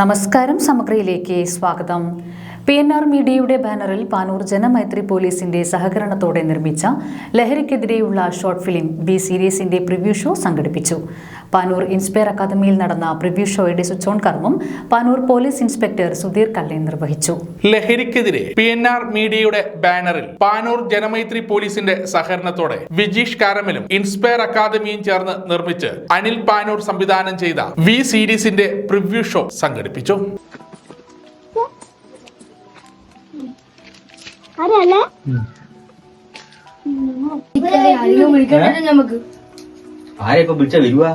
നമസ്കാരം, സമഗ്രയിലേക്ക് സ്വാഗതം. PNR മീഡിയയുടെ ബാനറിൽ പാനൂർ ജനമൈത്രി പോലീസിന്റെ സഹകരണത്തോടെ നിർമ്മിച്ച ലഹരിക്കെതിരെയുള്ള ഷോർട്ട് ഫിലിം ബി സീരീസിന്റെ പ്രിവ്യൂ ഷോ സംഘടിപ്പിച്ചു. പാനൂർ ഇൻസ്പയർ അക്കാദമിയിൽ നടന്ന പ്രിവ്യൂ ഷോയുടെ സ്വിച്ച് ഓൺ കർമ്മം പാനൂർ പോലീസ് ഇൻസ്പെക്ടർ സുധീർ കല്ലേൻ നിർവഹിച്ചു. ലഹരിക്കെതിരെ PNR മീഡിയയുടെ ബാനറിൽ പാനൂർ ജനമൈത്രി പോലീസിന്റെ സഹകരണത്തോടെ വിജീഷ് കാരമലും ഇൻസ്പയർ അക്കാദമിയും ചേർന്ന് നിർമ്മിച്ച് അനിൽ പാനൂർ സംവിധാനം ചെയ്ത വി സീരീസിന്റെ പ്രിവ്യൂ ഷോ സംഘടിപ്പിച്ചു. ആരെയൊക്കെ വിളിച്ചാ വരുവാ?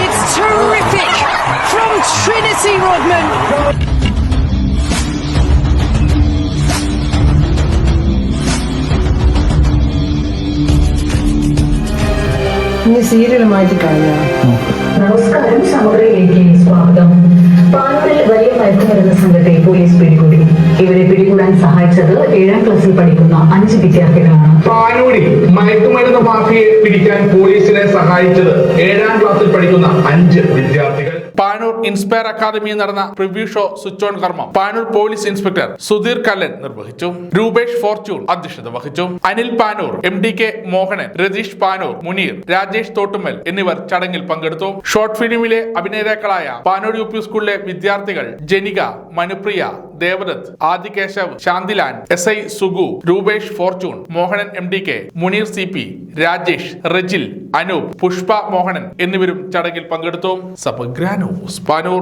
It's terrific from Trinity Rodman. Serial മാറ്റി കഴിഞ്ഞോ? നമസ്കാരം, സമഗ്രയിലേക്ക് സ്വാഗതം. പാനൂരിൽ വലിയ മയക്കുമരുന്ന് സംഘത്തെ പോലീസ് പിടികൂടി. ഇവരെ പിടികൂടാൻ സഹായിച്ചത് 7ാം ക്ലാസ്സിൽ പഠിക്കുന്ന 5 വിദ്യാർത്ഥികളാണ്. പാനൂരിൽ മയക്കുമരുന്ന് മാഫിയെ പിടിക്കാൻ പോലീസിനെ സഹായിച്ചത് 7ാം ക്ലാസ്സിൽ പഠിക്കുന്ന 5 വിദ്യാർത്ഥികൾ. പാനൂർ ഇൻസ്പയർ അക്കാദമിയിൽ നടന്ന പ്രിവ്യൂ ഷോ സ്വിച്ച് ഓൺ കർമ്മം പാനൂർ പോലീസ് ഇൻസ്പെക്ടർ സുധീർ കല്ലൻ നിർവഹിച്ചു. രൂപേഷ് ഫോർച്യൂൺ അധ്യക്ഷത വഹിച്ചു. അനിൽ പാനൂർ, MDK മോഹനൻ, രതീഷ് പാനൂർ, മുനീർ, രാജേഷ് തോട്ടുമ്മൽ എന്നിവർ ചടങ്ങിൽ പങ്കെടുത്തു. ഷോർട്ട് ഫിലിമിലെ അഭിനേതാക്കളായ പാനൂർ UP സ്കൂളിലെ വിദ്യാർത്ഥികൾ Janika, Manupriya, Devadath, Adikeshav, Shanthilan, SI Sugu, Rupesh Fortune, Mohanan MDK, Muneer CP, Rajesh, Rejil, Anoop, Pushpa Mohanan എന്നിവരും ചടങ്ങിൽ പങ്കെടുത്തു. സബഗ്രാനോസ് പാനൂർ.